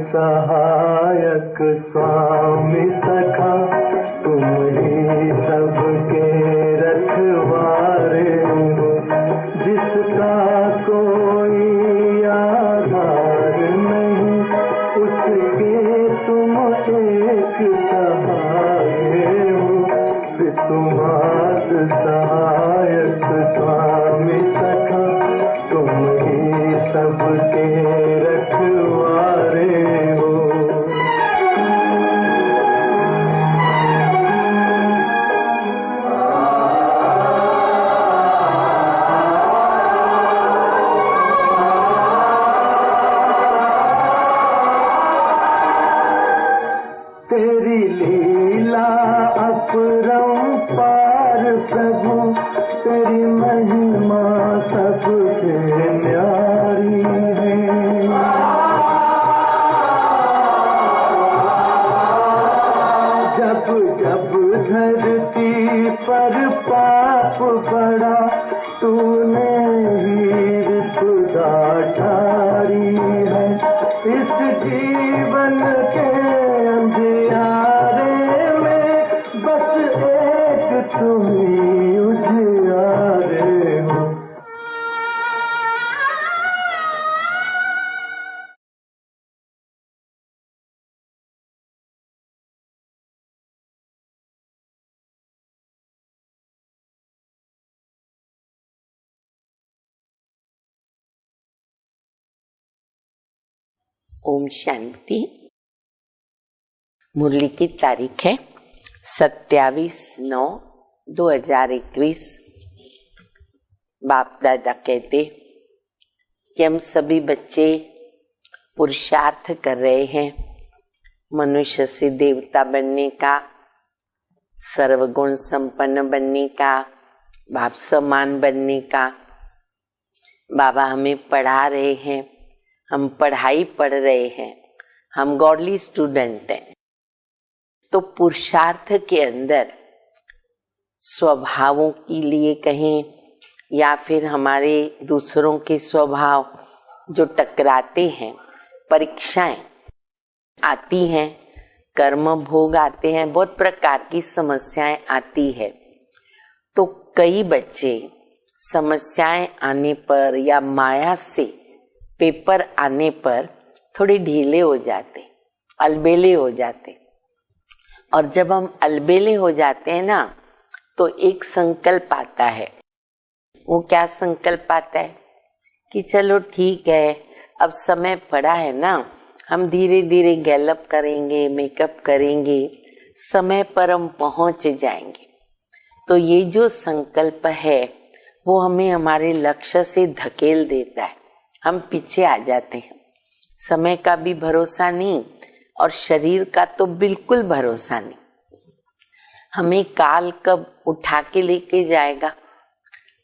सहायक स्वामी सखा, तुम ही सबके रखवारे हो। जिसका कोई आधार नहीं, उसके तुम एक सहारे हो। तुम्हार सहायक स्वामी सखा, तुम ही सबके रखवारे हो। तेरी लीला अपरंपार प्रभु, तेरी महिमा सबसे न्यारी है। जब जब धरती पर पाप बढ़ा, तूने हीर खुदा ठारी है। इस जीवन के अंधियारे में बस एक तुम ही उजियारे हो। ओम शांति। मुरली की तारीख है 27/9/2021। बाप दादा कहते कि हम सभी बच्चे पुरुषार्थ कर रहे हैं मनुष्य से देवता बनने का, सर्वगुण संपन्न बनने का, बाप समान बनने का। बाबा हमें पढ़ा रहे हैं, हम पढ़ाई पढ़ रहे हैं, हम गॉडली स्टूडेंट हैं। तो पुरुषार्थ के अंदर स्वभावों के लिए कहें या फिर हमारे दूसरों के स्वभाव जो टकराते हैं, परीक्षाएं आती हैं, कर्म भोग आते हैं, बहुत प्रकार की समस्याएं आती है। तो कई बच्चे समस्याएं आने पर या माया से पेपर आने पर थोड़े ढीले हो जाते, अलबेले हो जाते। और जब हम अलबेले हो जाते हैं ना, तो एक संकल्प आता है। वो क्या संकल्प आता है कि चलो ठीक है, अब समय पड़ा है ना, हम धीरे धीरे गैलअप करेंगे, मेकअप करेंगे, समय पर हम पहुंच जाएंगे। तो ये जो संकल्प है वो हमें हमारे लक्ष्य से धकेल देता है, हम पीछे आ जाते हैं। समय का भी भरोसा नहीं और शरीर का तो बिल्कुल भरोसा नहीं। हमें काल कब उठा के लेके जाएगा,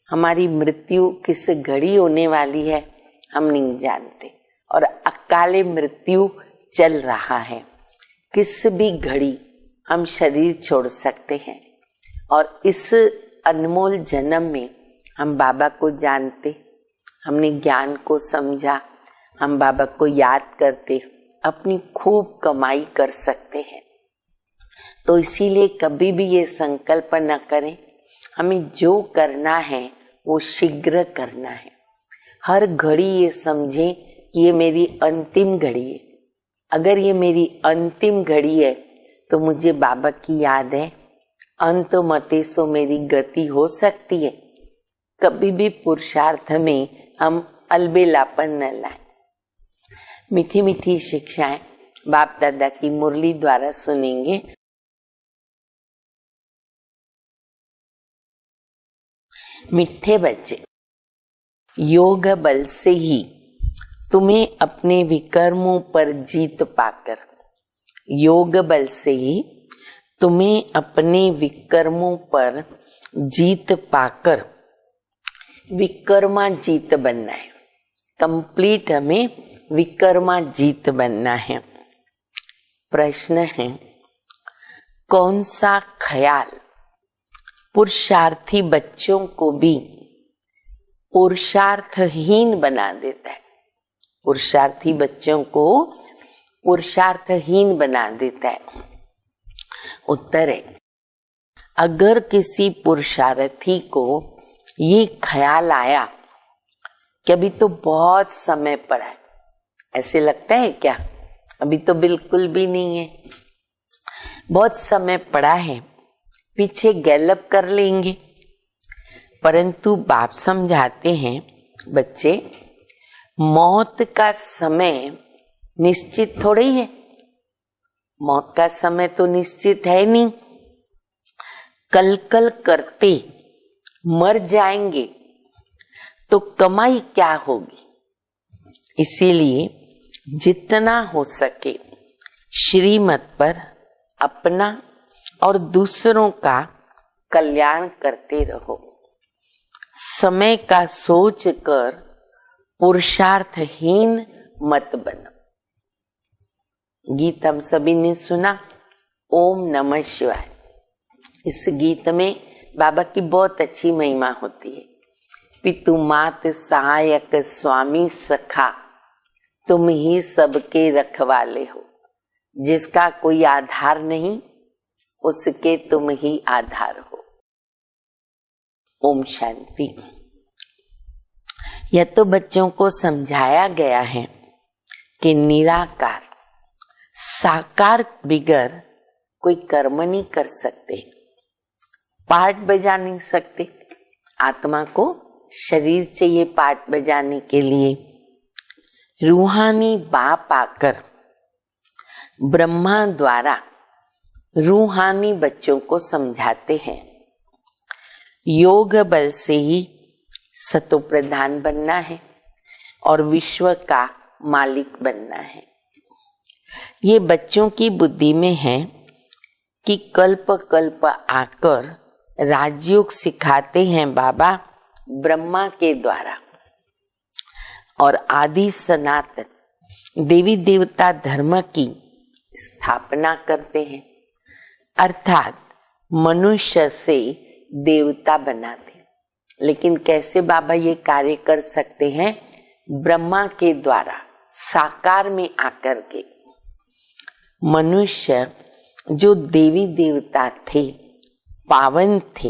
हमारी मृत्यु किस घड़ी होने वाली है हम नहीं जानते। और अकाले मृत्यु चल रहा है, किस भी घड़ी हम शरीर छोड़ सकते हैं। और इस अनमोल जन्म में हम बाबा को जानते, हमने ज्ञान को समझा, हम बाबा को याद करते अपनी खूब कमाई कर सकते हैं। तो इसीलिए कभी भी ये संकल्प न करें, हमें जो करना है वो शीघ्र करना है। हर घड़ी ये समझें कि ये मेरी अंतिम घड़ी है। अगर ये मेरी अंतिम घड़ी है तो मुझे बाबा की याद है, अंत मते सो मेरी गति हो सकती है। कभी भी पुरुषार्थ में हम अलबेलापन न लाएं। मीठी मीठी शिक्षाएं बाप दादा की मुरली द्वारा सुनेंगे। मिठे बच्चे, योग बल से ही तुम्हें अपने विकर्मों पर जीत पाकर, योग बल से ही तुम्हें अपने विकर्मों पर जीत पाकर विकर्मा जीत बनना है। कंप्लीट हमें विकर्मा जीत बनना है। प्रश्न है, कौन सा ख्याल पुरुषार्थी बच्चों को भी पुरुषार्थहीन बना देता है? पुरुषार्थी बच्चों को पुरुषार्थहीन बना देता है। उत्तर है, अगर किसी पुरुषार्थी को ये ख्याल आया कि अभी तो बहुत समय पड़ा है, ऐसे लगता है क्या? अभी तो बिल्कुल भी नहीं है, बहुत समय पड़ा है, पीछे गैलप कर लेंगे। परंतु बाप समझाते हैं, बच्चे, मौत का समय निश्चित थोड़ी है। मौत का समय तो निश्चित है नहीं। कल कल करते मर जाएंगे तो कमाई क्या होगी? इसीलिए जितना हो सके श्रीमत पर अपना और दूसरों का कल्याण करते रहो। समय का सोच कर पुरुषार्थहीन मत बनो। गीत हम सभी ने सुना, ओम नमः शिवाय। इस गीत में बाबा की बहुत अच्छी महिमा होती है। पितु मात सहायक स्वामी सखा, तुम ही सबके रखवाले हो। जिसका कोई आधार नहीं, उसके तुम ही आधार हो। ओम शांति। यह तो बच्चों को समझाया गया है कि निराकार साकार बिगर कोई कर्म नहीं कर सकते, पाठ बजा नहीं सकते। आत्मा को शरीर चाहिए पाठ बजाने के लिए। रूहानी बाप आकर ब्रह्मा द्वारा रूहानी बच्चों को समझाते हैं, योग बल से ही सतो प्रधान बनना है और विश्व का मालिक बनना है। ये बच्चों की बुद्धि में है कि कल्प कल्प आकर राजयोग सिखाते हैं बाबा ब्रह्मा के द्वारा, और आदि सनातन देवी देवता धर्म की स्थापना करते हैं, अर्थात मनुष्य से देवता बनाते। लेकिन कैसे बाबा ये कार्य कर सकते हैं? ब्रह्मा के द्वारा साकार में आकर के। मनुष्य जो देवी देवता थे, पावन थे,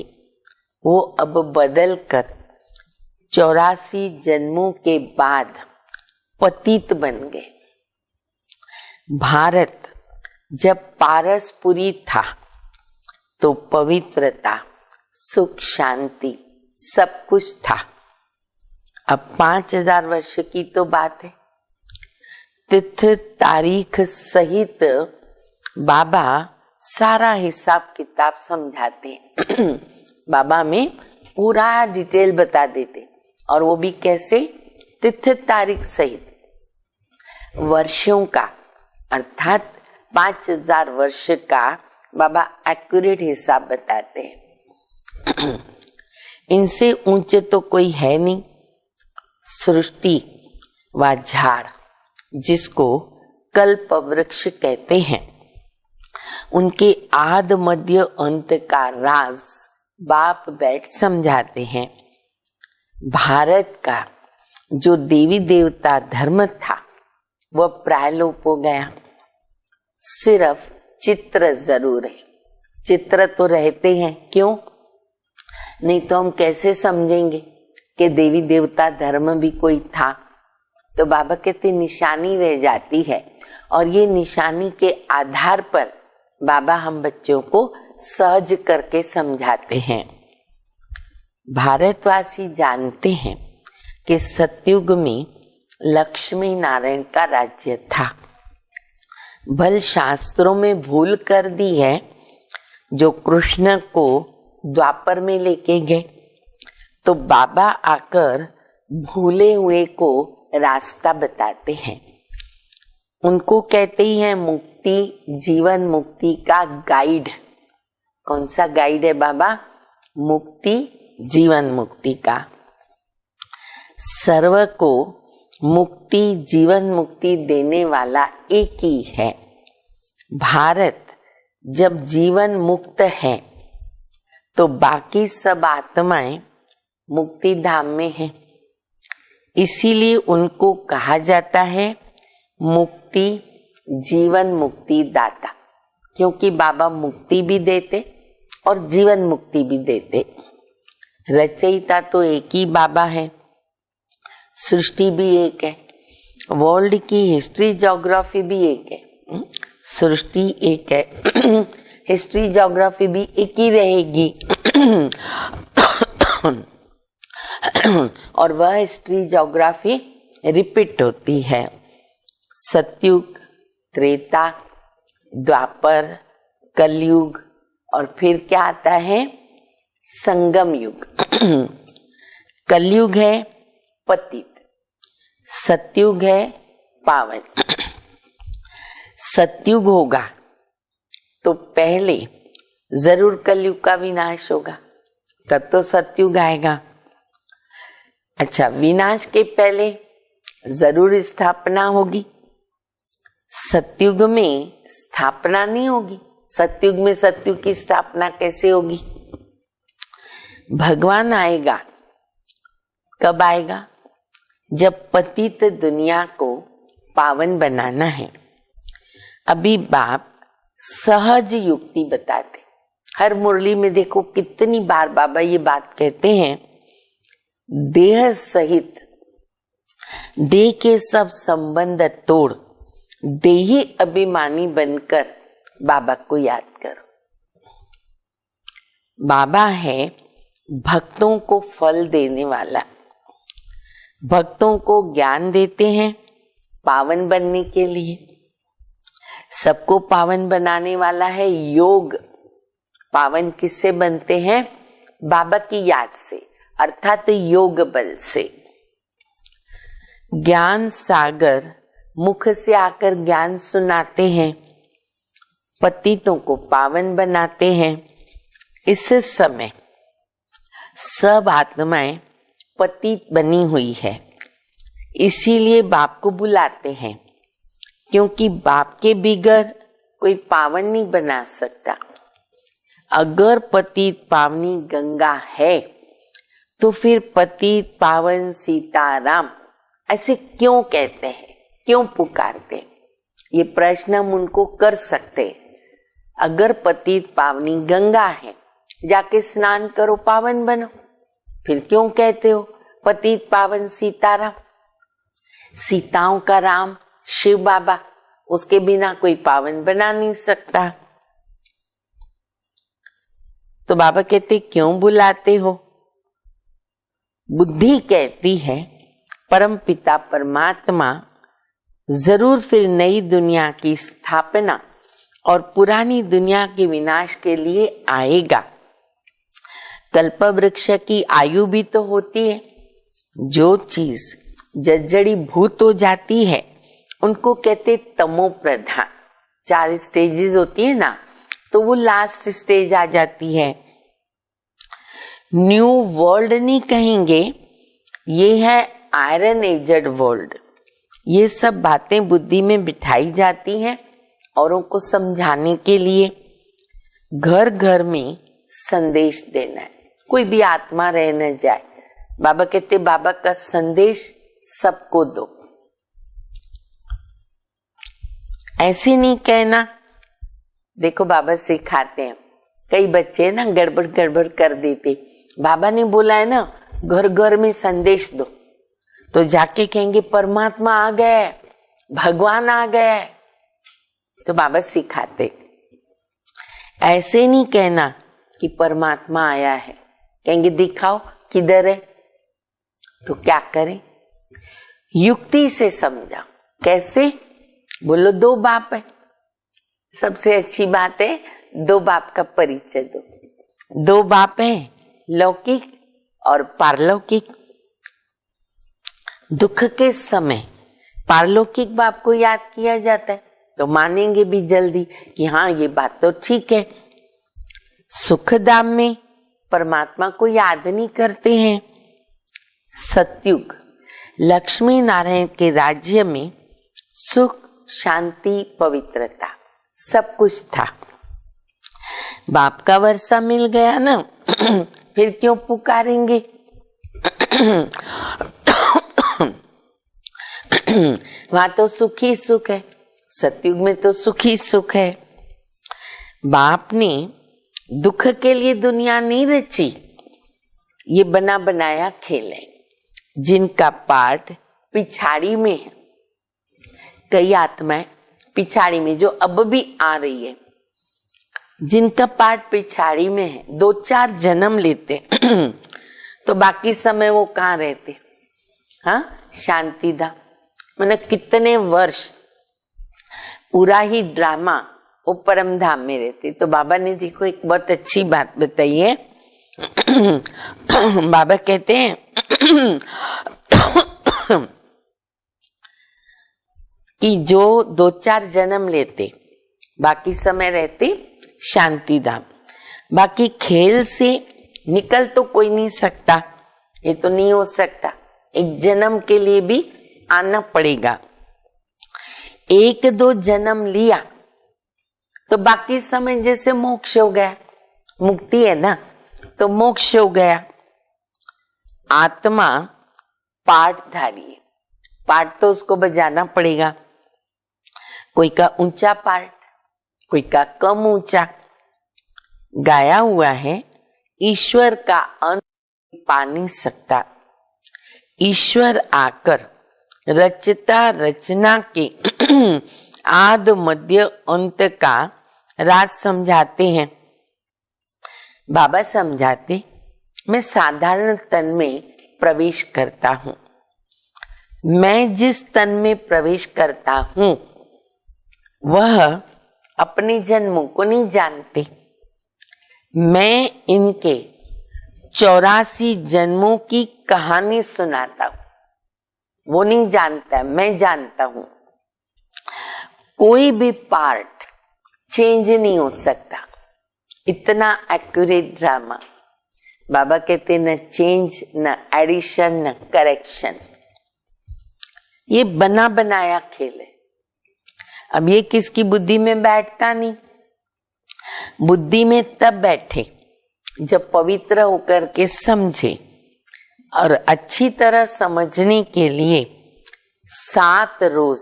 वो अब बदल कर 84 जन्मों के बाद पतित बन गए। भारत जब पारसपुरी था तो पवित्रता, सुख, शांति सब कुछ था। अब 5000 वर्ष की तो बात है। तिथि तारीख सहित बाबा सारा हिसाब किताब समझाते हैं। बाबा में पूरा डिटेल बता देते, और वो भी कैसे? तिथि तारीख सहित वर्षों का, अर्थात 5000 वर्ष का बाबा एक्यूरेट हिसाब बताते हैं। इनसे ऊंचे तो कोई है नहीं। सृष्टि व झाड़, जिसको कल्प वृक्ष कहते हैं, उनके आद मध्य अंत का राज बाप बैठ समझाते हैं। भारत का जो देवी देवता धर्म था वह प्रायलोप हो गया। सिर्फ चित्र जरूर है। चित्र तो रहते हैं, क्यों? नहीं तो हम कैसे समझेंगे कि देवी देवता धर्म भी कोई था? तो बाबा कहते निशानी रह जाती है, और ये निशानी के आधार पर बाबा हम बच्चों को सहज करके समझाते हैं। भारतवासी जानते हैं कि सतयुग में लक्ष्मी नारायण का राज्य था। भल शास्त्रों में भूल कर दी है, जो कृष्ण को द्वापर में लेके गए, तो बाबा आकर भूले हुए को रास्ता बताते हैं। उनको कहते ही है मुक्ति, जीवन मुक्ति का गाइड। कौन सा गाइड है बाबा? मुक्ति, जीवन मुक्ति का। सर्व को मुक्ति, जीवन मुक्ति देने वाला एक ही है। भारत जब जीवन मुक्त है तो बाकी सब आत्माएं मुक्ति धाम में हैं। इसीलिए उनको कहा जाता है मुक्ति, जीवन मुक्ति दाता, क्योंकि बाबा मुक्ति भी देते और जीवन मुक्ति भी देते। रचयिता तो एक ही बाबा है, सृष्टि भी एक है, वर्ल्ड की हिस्ट्री ज्योग्राफी भी एक है, सृष्टि एक है, हिस्ट्री ज्योग्राफी भी एक ही रहेगी। और वह हिस्ट्री ज्योग्राफी रिपीट होती है। सतयुग, त्रेता, द्वापर, कलयुग और फिर क्या आता है? संगम युग। कलयुग है पतित, सतयुग है पावन। सतयुग होगा तो पहले जरूर कलयुग का विनाश होगा, तब तो सतयुग आएगा। अच्छा, विनाश के पहले जरूर स्थापना होगी। सतयुग में स्थापना नहीं होगी। सतयुग में सतयुग की स्थापना कैसे होगी? भगवान आएगा, कब आएगा? जब पतित दुनिया को पावन बनाना है। अभी बाप सहज युक्ति बताते, हर मुरली में देखो कितनी बार बाबा ये बात कहते हैं, देह सहित देह के सब संबंध तोड़ देही अभिमानी बनकर बाबा को याद करो। बाबा है भक्तों को फल देने वाला, भक्तों को ज्ञान देते हैं पावन बनने के लिए। सबको पावन बनाने वाला है योग। पावन किससे बनते हैं? बाबा की याद से, अर्थात योग बल से। ज्ञान सागर मुख से आकर ज्ञान सुनाते हैं, पतितों को पावन बनाते हैं। इस समय सब आत्माएं पतित बनी हुई है, इसीलिए बाप को बुलाते हैं, क्योंकि बाप के बिगर कोई पावन नहीं बना सकता। अगर पतित पावनी गंगा है तो फिर पतित पावन सीताराम ऐसे क्यों कहते हैं, क्यों पुकारते हैं? ये प्रश्न हम उनको कर सकते हैं। अगर पतित पावनी गंगा है, जाके स्नान करो पावन बनो, फिर क्यों कहते हो पतित पावन सीताराम? सीताओं का राम शिव बाबा, उसके बिना कोई पावन बना नहीं सकता। तो बाबा कहते क्यों बुलाते हो? बुद्धि कहती है परम पिता परमात्मा जरूर फिर नई दुनिया की स्थापना और पुरानी दुनिया के विनाश के लिए आएगा। कल्प वृक्ष की आयु भी तो होती है। जो चीज जड़ी भूत हो जाती है उनको कहते तमो प्रधान। 4 स्टेजेस होती है ना, तो वो लास्ट स्टेज आ जाती है। न्यू वर्ल्ड नहीं कहेंगे, ये है आयरन एजड वर्ल्ड। ये सब बातें बुद्धि में बिठाई जाती हैं औरों को समझाने के लिए। घर घर में संदेश देना है, कोई भी आत्मा रह न जाए। बाबा कहते बाबा का संदेश सबको दो। ऐसे नहीं कहना। देखो बाबा सिखाते हैं, कई बच्चे ना गड़बड़ गड़बड़ कर देते। बाबा ने बोला है ना घर घर में संदेश दो, तो जाके कहेंगे परमात्मा आ गए, भगवान आ गए। तो बाबा सिखाते ऐसे नहीं कहना कि परमात्मा आया है, कहेंगे दिखाओ किधर है। तो क्या करें? युक्ति से समझाओ। कैसे? बोलो 2 बाप है। सबसे अच्छी बात है 2 बाप का परिचय दो। 2 बाप है, लौकिक और पारलौकिक। दुख के समय पारलौकिक बाप को याद किया जाता है तो मानेंगे भी जल्दी कि हाँ ये बात तो ठीक है। सुख धाम में परमात्मा को याद नहीं करते हैं। सतयुग लक्ष्मी नारायण के राज्य में सुख, शांति, पवित्रता सब कुछ था। बाप का वर्षा मिल गया ना, फिर क्यों पुकारेंगे? वहां तो सुख ही सुख है। सतयुग में तो सुख ही सुख है। बाप ने दुख के लिए दुनिया नहीं रची, ये बना बनाया खेल है जिनका पार्ट पिछाड़ी में है। कई आत्माएं पिछाड़ी में जो अब भी आ रही है, जिनका पार्ट पिछाड़ी में है, 2-4 जन्म लेते तो बाकी समय वो कहाँ रहते? हाँ, शांतिधाम। मैंने कितने वर्ष पूरा ही ड्रामा वो परम धाम में रहते। तो बाबा ने देखो एक बहुत अच्छी बात बताई है। बाबा कहते हैं कि जो 2-4 जन्म लेते बाकी समय रहते शांति धाम। बाकी खेल से निकल तो कोई नहीं सकता, ये तो नहीं हो सकता। एक जन्म के लिए भी आना पड़ेगा। 1-2 जन्म लिया तो बाकी समय जैसे मोक्ष हो गया, मुक्ति है ना, तो मोक्ष हो गया। आत्मा पाठधारी है, पाठ तो उसको बजाना पड़ेगा। कोई का ऊंचा पाठ, कोई का कम ऊंचा। गाया हुआ है, ईश्वर का अंत पा नहीं सकता। ईश्वर आकर रचता रचना के आद मध्य अंत का राज समझाते हैं। बाबा समझाते, मैं साधारण तन में प्रवेश करता हूँ। मैं जिस तन में प्रवेश करता हूँ वह अपने जन्मों को नहीं जानते। मैं इनके 84 जन्मों की कहानी सुनाता हूँ, वो नहीं जानता, मैं जानता हूँ। कोई भी पार्ट चेंज नहीं हो सकता, इतना एक्यूरेट ड्रामा। बाबा कहते न चेंज, न एडिशन, न करेक्शन। ये बना बनाया खेल है। अब ये किसकी बुद्धि में बैठता नहीं। बुद्धि में तब बैठे जब पवित्र होकर के समझे। और अच्छी तरह समझने के लिए 7 रोज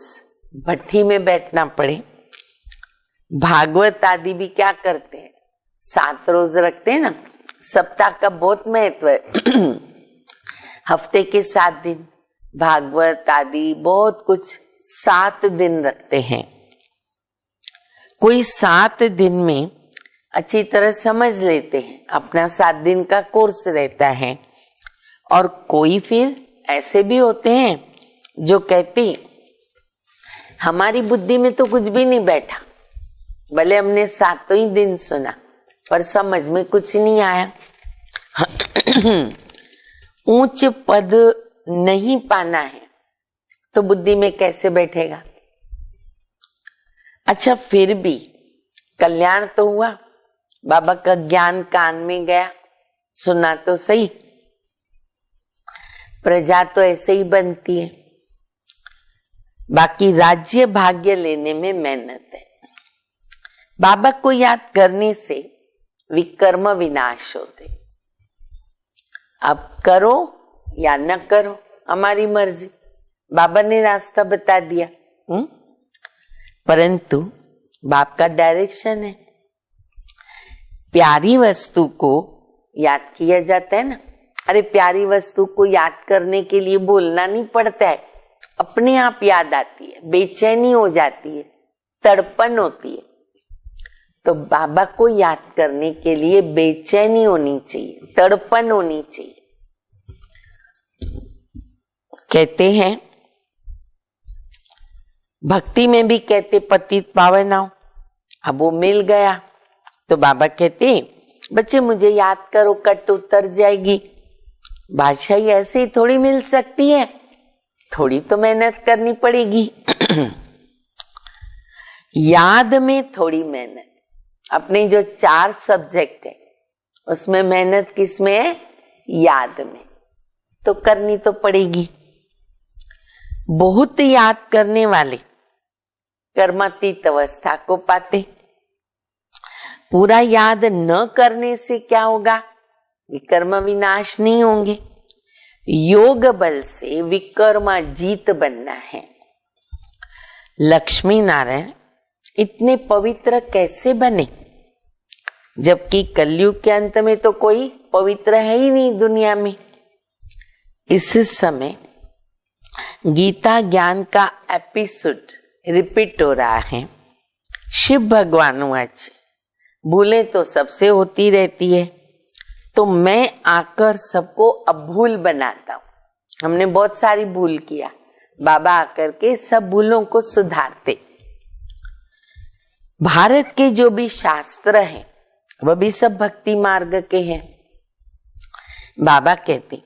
भट्टी में बैठना पड़े। भागवत आदि भी क्या करते हैं, 7 रोज रखते हैं ना। सप्ताह का बहुत महत्व है। हफ्ते के 7 दिन भागवत आदि बहुत कुछ 7 दिन रखते हैं। कोई 7 दिन में अच्छी तरह समझ लेते हैं, अपना 7 दिन का कोर्स रहता है। और कोई फिर ऐसे भी होते हैं जो कहते हमारी बुद्धि में तो कुछ भी नहीं बैठा, भले हमने 7 ही दिन सुना पर समझ में कुछ नहीं आया। ऊंच पद नहीं पाना है तो बुद्धि में कैसे बैठेगा। अच्छा, फिर भी कल्याण तो हुआ, बाबा का ज्ञान कान में गया, सुना तो सही। प्रजा तो ऐसे ही बनती है। बाकी राज्य भाग्य लेने में मेहनत है। बाबा को याद करने से विकर्म विनाश होते। अब करो या न करो, हमारी मर्जी। बाबा ने रास्ता बता दिया, परंतु बाप का डायरेक्शन है। प्यारी वस्तु को याद किया जाता है ना। अरे प्यारी वस्तु को याद करने के लिए बोलना नहीं पड़ता है, अपने आप याद आती है, बेचैनी हो जाती है, तड़पन होती है। तो बाबा को याद करने के लिए बेचैनी होनी चाहिए, तड़पन होनी चाहिए। कहते हैं भक्ति में भी कहते पतित पावन आओ। अब वो मिल गया तो बाबा कहते बच्चे मुझे याद करो, कट उतर जाएगी। भाषा ही ऐसे ही थोड़ी मिल सकती है, थोड़ी तो मेहनत करनी पड़ेगी। याद में थोड़ी मेहनत। अपने जो 4 सब्जेक्ट है उसमें मेहनत किसमें है? याद में। तो करनी तो पड़ेगी। बहुत याद करने वाले कर्मातीत अवस्था को पाते। पूरा याद न करने से क्या होगा? विकर्म विनाश नहीं होंगे। योग बल से विकर्म जीत बनना है। लक्ष्मी नारायण इतने पवित्र कैसे बने, जबकि कलयुग के अंत में तो कोई पवित्र है ही नहीं दुनिया में। इस समय गीता ज्ञान का एपिसोड रिपीट हो रहा है। शिव भगवान आज भूले तो सबसे होती रहती है, तो मैं आकर सबको अभूल बनाता हूँ। हमने बहुत सारी भूल किया, बाबा आकर के सब भूलों को सुधारते। भारत के जो भी शास्त्र हैं वह भी सब भक्ति मार्ग के हैं। बाबा कहते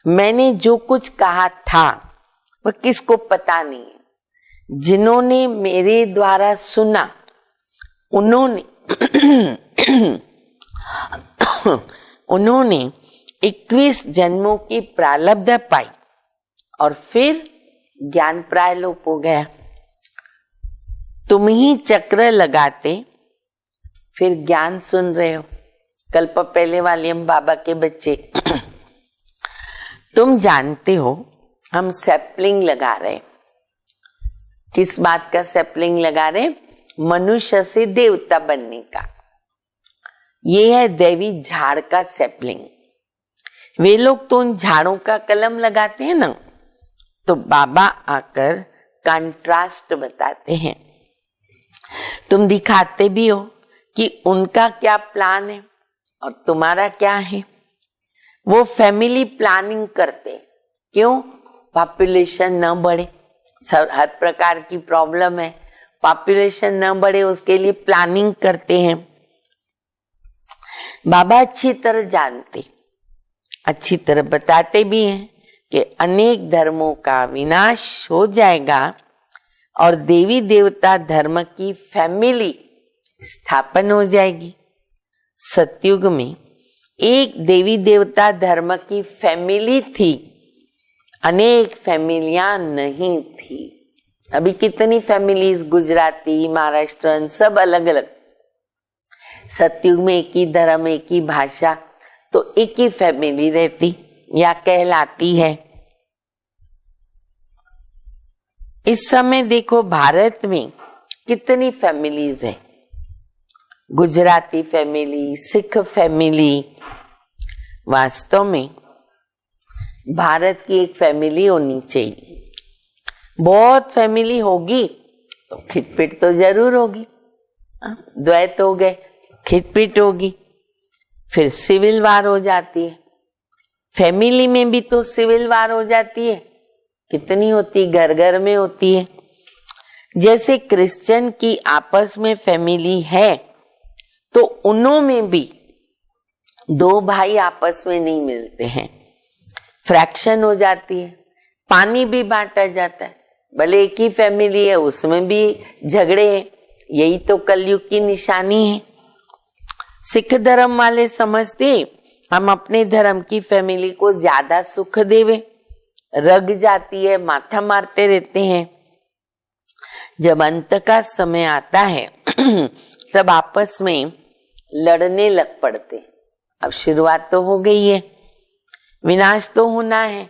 मैंने जो कुछ कहा था वह किसको पता नहीं है। जिन्होंने मेरे द्वारा सुना उन्होंने 21 जन्मों की प्रारब्ध पाई और फिर ज्ञान प्रायलोप हो गया। तुम ही चक्र लगाते फिर ज्ञान सुन रहे हो। कल्प पहले वाले हम बाबा के बच्चे तुम जानते हो हम सैपलिंग लगा रहे। किस बात का सैपलिंग लगा रहे? मनुष्य से देवता बनने का। ये है देवी झाड़ का सैपलिंग। वे लोग तो उन झाड़ों का कलम लगाते हैं ना, तो बाबा आकर कंट्रास्ट बताते हैं। तुम दिखाते भी हो कि उनका क्या प्लान है और तुम्हारा क्या है। वो फैमिली प्लानिंग करते, क्यों? पॉपुलेशन न बढ़े, हर प्रकार की प्रॉब्लम है, पॉपुलेशन न बढ़े उसके लिए प्लानिंग करते हैं। बाबा अच्छी तरह जानते, अच्छी तरह बताते भी हैं कि अनेक धर्मों का विनाश हो जाएगा और देवी देवता धर्म की फैमिली स्थापन हो जाएगी। सतयुग में एक देवी देवता धर्म की फैमिली थी, अनेक फैमिलियां नहीं थी। अभी कितनी फैमिलीज, गुजराती, महाराष्ट्रन, सब अलग अलग। सतयुग में एक ही धर्म, एक ही भाषा, तो एक ही फैमिली रहती या कहलाती है। इस समय देखो भारत में कितनी फैमिलीज है। Gujarati family, Sikh family. वास्तव में भारत की एक फैमिली होनी चाहिए। बहुत फैमिली होगी तो खिटपिट तो जरूर होगी, द्वैत हो गए, खिटपिट होगी, फिर सिविल वार हो जाती है। फैमिली में भी तो सिविल वार हो जाती है, कितनी होती, घर घर में होती है। जैसे क्रिश्चियन की आपस में फैमिली है, तो उन्हों में भी दो भाई आपस में नहीं मिलते हैं, फ्रैक्शन हो जाती है, पानी भी बांटा जाता है। भले एक ही फैमिली है उसमें भी झगड़े हैं। यही तो कलयुग की निशानी है। सिख धर्म वाले समझते हम अपने धर्म की फैमिली को ज्यादा सुख देवे, रग जाती है, माथा मारते रहते हैं। जब अंत का समय आता है तब आपस में लड़ने लग पड़ते। अब शुरुआत तो हो गई है, विनाश तो होना है।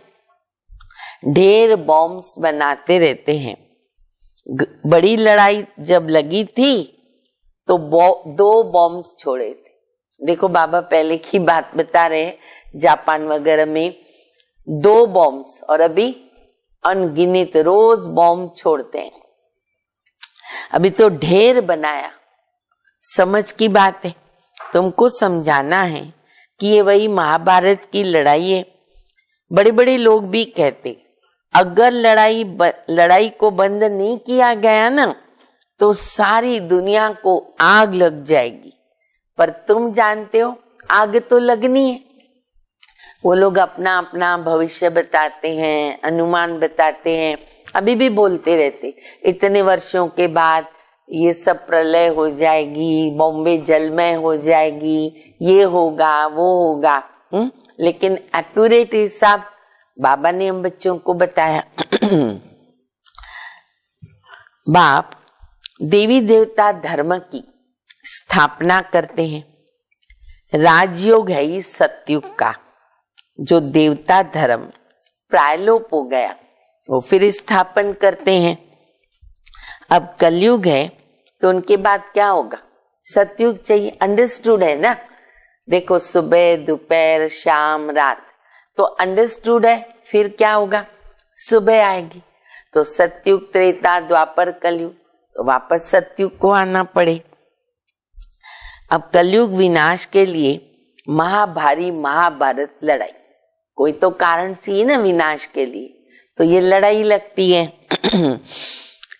ढेर बॉम्ब्स बनाते रहते हैं। बड़ी लड़ाई जब लगी थी तो 2 बॉम्ब्स छोड़े थे। देखो बाबा पहले की बात बता रहे हैं, जापान वगैरह में 2 बॉम्ब्स, और अभी अनगिनत रोज बॉम्ब छोड़ते हैं। अभी तो ढेर बनाया। समझ की बात है, तुमको समझाना है कि ये वही महाभारत की लड़ाई है। बड़े बड़े लोग भी कहते अगर लड़ाई को बंद नहीं किया गया ना तो सारी दुनिया को आग लग जाएगी। पर तुम जानते हो आग तो लगनी है। वो लोग अपना अपना भविष्य बताते हैं, अनुमान बताते हैं, अभी भी बोलते रहते इतने वर्षों के बाद ये सब प्रलय हो जाएगी, बॉम्बे जलमय हो जाएगी, ये होगा वो होगा। लेकिन एक्यूरेट हिसाब बाबा ने हम बच्चों को बताया। बाप देवी देवता धर्म की स्थापना करते हैं। राजयोग है इस सतयुग का, जो देवता धर्म प्रायलोप हो गया वो फिर स्थापन करते हैं। अब कलयुग है तो उनके बाद क्या होगा? सतयुग चाहिए। अंडरस्टूड है ना? देखो सुबह दोपहर शाम रात, तो अंडरस्टूड है। फिर क्या होगा? सुबह आएगी तो सतयुग त्रेता द्वापर कलयुग, तो वापस सतयुग को आना पड़े। अब कलयुग विनाश के लिए महाभारी महाभारत लड़ाई, कोई तो कारण चाहिए ना विनाश के लिए, तो ये लड़ाई लगती है।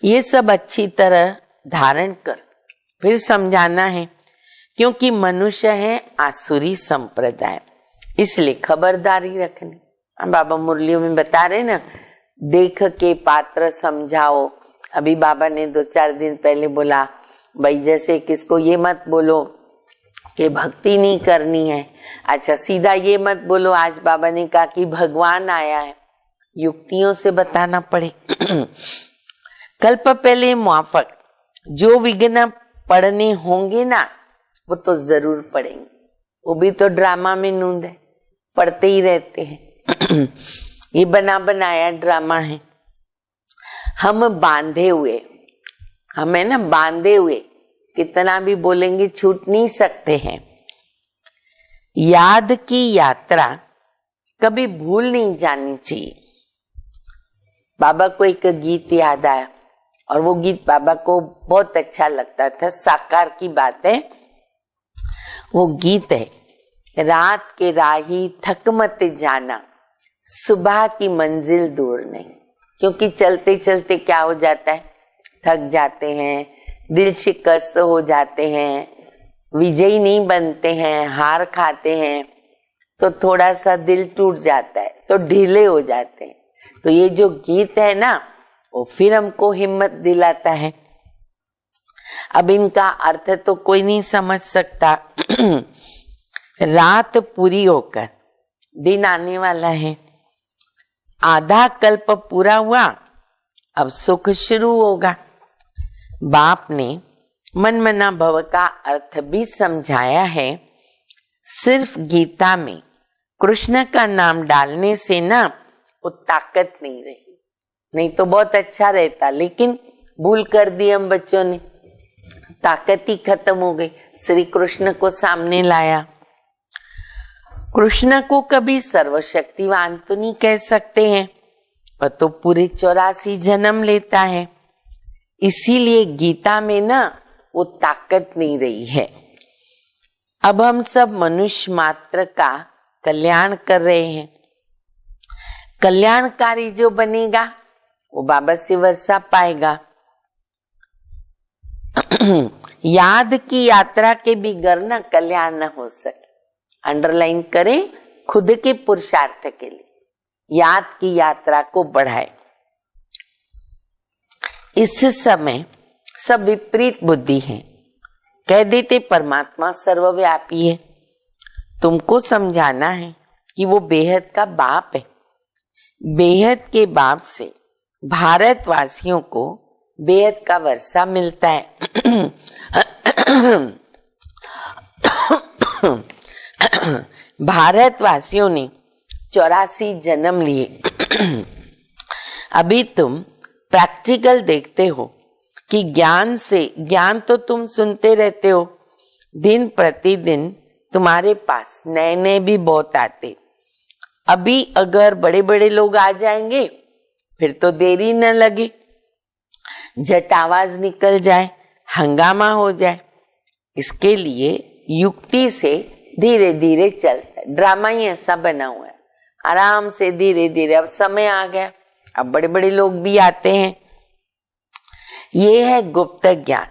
ये सब अच्छी तरह धारण कर फिर समझाना है, क्योंकि मनुष्य है आसुरी संप्रदाय, इसलिए खबरदारी रखनी। हम बाबा मुरलियों में बता रहे ना, देख के पात्र समझाओ। अभी बाबा ने 2-4 दिन पहले बोला, भाई जैसे किसको ये मत बोलो कि भक्ति नहीं करनी है, अच्छा सीधा ये मत बोलो। आज बाबा ने कहा कि भगवान आया है, युक्तियों से बताना पड़े। कल्प पहले मुआफक जो विघ्न पढ़ने होंगे ना, वो तो जरूर पढ़ेंगे। वो भी तो ड्रामा में नूंद है, पढ़ते ही रहते हैं। ये बना बनाया ड्रामा है। हम बांधे हुए, हमें ना बांधे हुए, कितना भी बोलेंगे छूट नहीं सकते हैं। याद की यात्रा कभी भूल नहीं जानी चाहिए। बाबा को एक गीत याद आया और वो गीत बाबा को बहुत अच्छा लगता था, साकार की बात है। वो गीत है, रात के राही थक मत जाना, सुबह की मंजिल दूर नहीं। क्योंकि चलते चलते क्या हो जाता है, थक जाते हैं, दिल शिकस्त हो जाते हैं, विजयी नहीं बनते हैं, हार खाते हैं, तो थोड़ा सा दिल टूट जाता है, तो ढीले हो जाते हैं। तो ये जो गीत है ना, वो फिर हमको हिम्मत दिलाता है। अब इनका अर्थ तो कोई नहीं समझ सकता। रात पूरी होकर दिन आने वाला है, आधा कल्प पूरा हुआ, अब सुख शुरू होगा। बाप ने मन मना भव का अर्थ भी समझाया है। सिर्फ गीता में कृष्ण का नाम डालने से ना वो ताकत नहीं रही, नहीं तो बहुत अच्छा रहता, लेकिन भूल कर दी हम बच्चों ने, ताकत ही खत्म हो गई। श्री कृष्ण को सामने लाया। कृष्ण को कभी सर्वशक्तिवान तो नहीं कह सकते हैं, वह तो पूरे 84 जन्म लेता है, इसीलिए गीता में ना वो ताकत नहीं रही है। अब हम सब मनुष्य मात्र का कल्याण कर रहे हैं। कल्याणकारी जो बनेगा वो बाबा से वर्षा पाएगा। याद की यात्रा के बिगैर ना कल्याण न हो सके। अंडरलाइन करें, खुद के पुरुषार्थ के लिए याद की यात्रा को बढ़ाए। इस समय सब विपरीत बुद्धि है, कह देते परमात्मा सर्वव्यापी है। तुमको समझाना है कि वो बेहद का बाप है। बेहद के बाप से भारतवासियों को बेहद का वर्षा मिलता है। भारतवासियों ने 84 जन्म लिए। अभी तुम प्रैक्टिकल देखते हो कि ज्ञान तो तुम सुनते रहते हो, दिन प्रतिदिन तुम्हारे पास नए नए भी बहुत आते। अभी अगर बड़े बड़े लोग आ जाएंगे फिर तो देरी न लगे, झट आवाज निकल जाए, हंगामा हो जाए। इसके लिए युक्ति से धीरे धीरे चलता है। ड्रामा ही ऐसा बना हुआ है, आराम से धीरे धीरे। अब समय आ गया, अब बड़े बड़े लोग भी आते हैं। ये है गुप्त ज्ञान,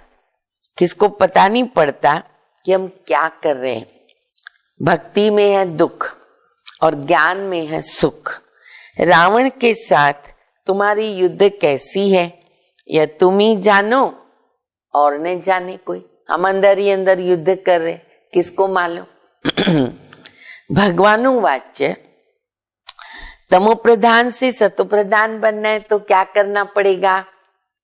किसको पता नहीं पड़ता कि हम क्या कर रहे हैं। भक्ति में है दुख और ज्ञान में है सुख। रावण के साथ तुम्हारी युद्ध कैसी है यह तुम ही जानो और न जाने कोई। हम अंदर ही अंदर युद्ध कर रहे, किसको मालूम। भगवानु वाच्य तमो प्रधान से सतो प्रधान बनना है तो क्या करना पड़ेगा।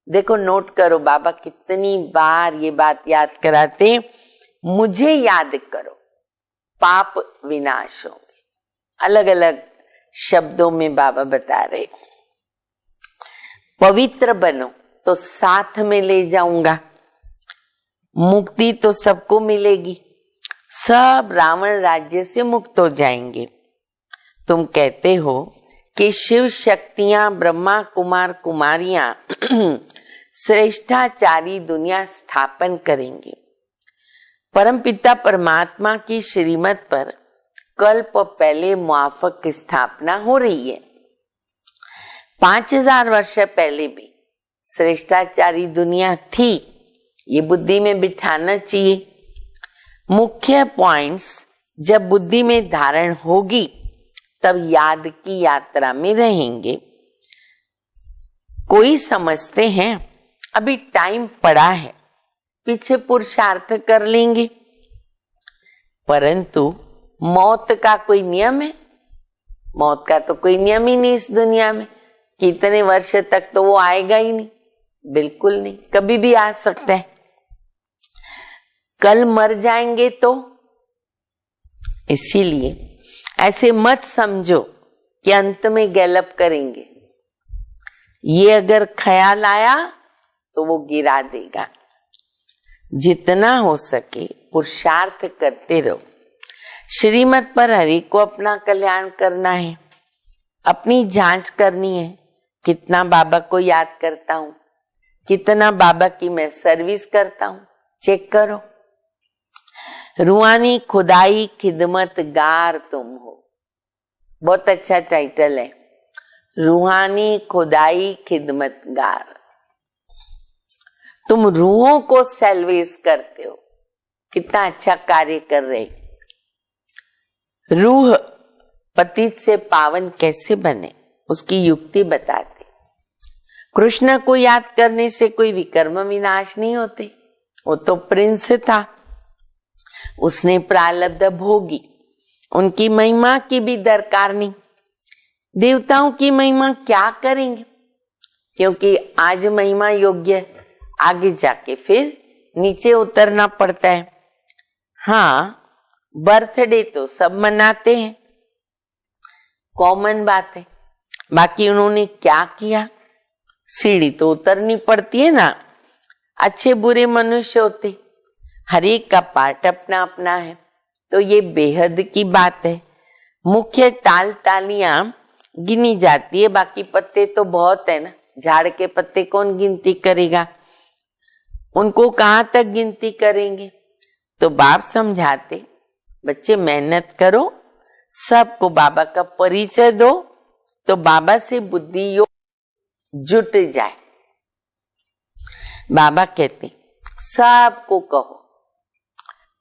देखो नोट करो, बाबा कितनी बार ये बात याद कराते, मुझे याद करो पाप विनाश होंगे। अलग अलग शब्दों में बाबा बता रहे, पवित्र बनो तो साथ में ले जाऊंगा। मुक्ति तो सबको मिलेगी, सब रावण राज्य से मुक्त हो जाएंगे। तुम कहते हो कि शिव शक्तियां, ब्रह्मा कुमार कुमारियां श्रेष्ठाचारी दुनिया स्थापन करेंगे। परमपिता परमात्मा की श्रीमत पर कल्प पहले मुआफक की स्थापना हो रही है। 5000 वर्ष पहले भी श्रेष्ठाचारी दुनिया थी, ये बुद्धि में बिठाना चाहिए। मुख्य पॉइंट्स जब बुद्धि में धारण होगी तब याद की यात्रा में रहेंगे। कोई समझते हैं अभी टाइम पड़ा है, पीछे पुरुषार्थ कर लेंगे, परंतु मौत का कोई नियम है? मौत का तो कोई नियम ही नहीं इस दुनिया में। कितने वर्ष तक तो वो आएगा ही नहीं, बिल्कुल नहीं, कभी भी आ सकता है। कल मर जाएंगे तो इसीलिए ऐसे मत समझो कि अंत में गैलप करेंगे। ये अगर ख्याल आया तो वो गिरा देगा। जितना हो सके पुरुषार्थ करते रहो। श्रीमत पर हरि को अपना कल्याण करना है, अपनी जांच करनी है। कितना बाबा को याद करता हूँ, कितना बाबा की मैं सर्विस करता हूँ, चेक करो। रूहानी खुदाई खिदमतगार तुम हो, बहुत अच्छा टाइटल है, रूहानी खुदाई खिदमतगार। तुम रूहों को सेल्वेज करते हो, कितना अच्छा कार्य कर रहे। रूह पतित से पावन कैसे बने उसकी युक्ति बताते। कृष्ण को याद करने से कोई विकर्म विनाश नहीं होते। वो तो प्रिंस था, उसने प्रारब्ध भोगी, उनकी महिमा की भी दरकार नहीं। देवताओं की महिमा क्या करेंगे, क्योंकि आज महिमा योग्य, आगे जाके फिर नीचे उतरना पड़ता है। हाँ, बर्थडे तो सब मनाते हैं, कॉमन बात है, बाकी उन्होंने क्या किया, सीढ़ी तो उतरनी पड़ती है ना। अच्छे बुरे मनुष्य होते, हर एक का पार्ट अपना अपना है, तो ये बेहद की बात है। मुख्य टालियां गिनी जाती है, बाकी पत्ते तो बहुत है ना। झाड़ के पत्ते कौन गिनती करेगा, उनको कहाँ तक गिनती करेंगे। तो बाप समझाते, बच्चे मेहनत करो, सबको बाबा का परिचय दो, तो बाबा से बुद्धि योग जुट जाए। बाबा कहते सबको कहो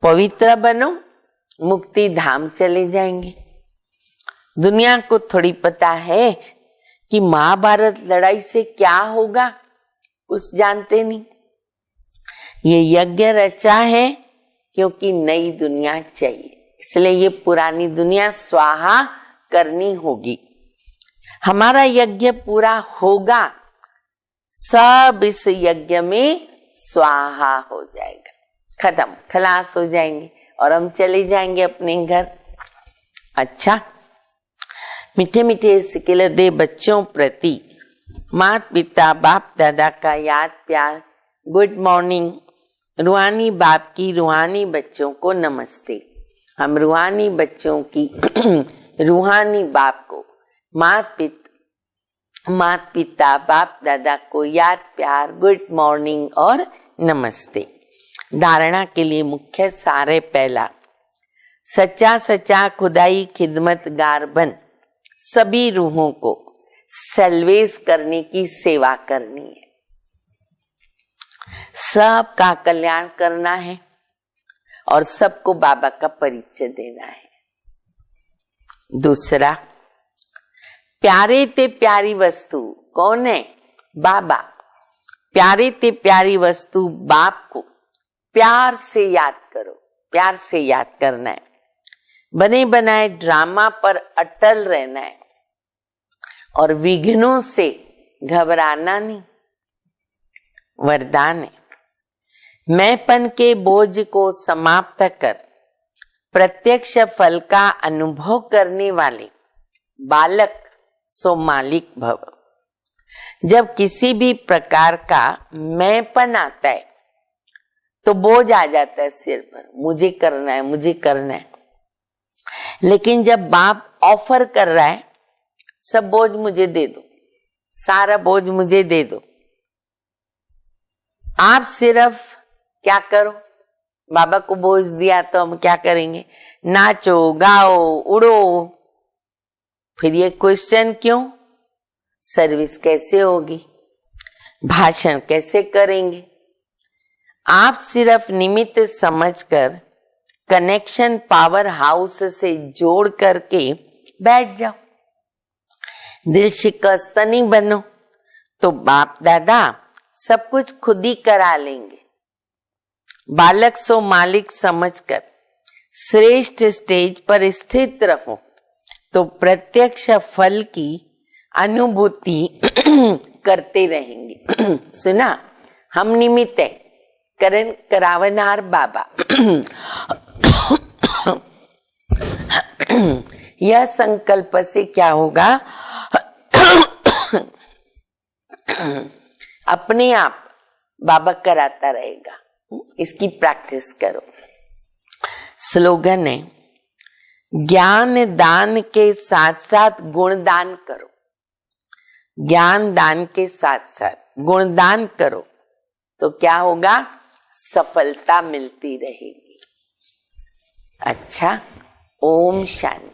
पवित्र बनो, मुक्ति धाम चले जाएंगे। दुनिया को थोड़ी पता है कि महाभारत लड़ाई से क्या होगा, कुछ जानते नहीं। ये यज्ञ रचा है क्योंकि नई दुनिया चाहिए, इसलिए ये पुरानी दुनिया स्वाहा करनी होगी। हमारा यज्ञ पूरा होगा, सब इस यज्ञ में स्वाहा हो जाएगा, खत्म, खलास हो जाएंगे और हम चले जाएंगे अपने घर। अच्छा, मीठे मीठे सिकेले दे बच्चों प्रति माता पिता बाप दादा का याद प्यार, गुड मॉर्निंग। रूहानी बाप की रूहानी बच्चों को नमस्ते। हम रूहानी बच्चों की रूहानी बाप को माता पिता बाप दादा को याद प्यार, गुड मॉर्निंग और नमस्ते। धारणा के लिए मुख्य सारे पहला, सच्चा सच्चा खुदाई खिदमतगार बन सभी रूहों को सेल्वेज करने की सेवा करनी है, सबका कल्याण करना है और सबको बाबा का परिचय देना है। दूसरा, प्यारे ते प्यारी वस्तु कौन है? बाबा। प्यारे ते प्यारी वस्तु बाप को प्यार से याद करो, प्यार से याद करना है। बने बनाए ड्रामा पर अटल रहना है और विघ्नों से घबराना नहीं, वरदान है। मैंपन के बोझ को समाप्त कर प्रत्यक्ष फल का अनुभव करने वाले बालक सो मालिक भव। जब किसी भी प्रकार का मैंपन आता है तो बोझ आ जाता है सिर पर, मुझे करना है, मुझे करना है। लेकिन जब बाप ऑफर कर रहा है, सब बोझ मुझे दे दो, सारा बोझ मुझे दे दो, आप सिर्फ क्या करो, बाबा को बोझ दिया तो हम क्या करेंगे, नाचो गाओ उड़ो। फिर ये क्वेश्चन क्यों, सर्विस कैसे होगी, भाषण कैसे करेंगे। आप सिर्फ निमित्त समझकर कनेक्शन पावर हाउस से जोड़ करके बैठ जाओ, दिल शिकस्त नहीं बनो, तो बाप दादा सब कुछ खुद ही करा लेंगे। बालक सो मालिक समझकर श्रेष्ठ स्टेज पर स्थित रहो तो प्रत्यक्ष फल की अनुभूति करते रहेंगे। सुना, हम निमित्त है, करण करावनार बाबा। यह संकल्प से क्या होगा, अपने आप बाबा कराता रहेगा। इसकी प्रैक्टिस करो। स्लोगन है, ज्ञान दान के साथ साथ गुण दान करो। ज्ञान दान के साथ साथ गुण दान करो तो क्या होगा, सफलता मिलती रहेगी। अच्छा, ओम शांति।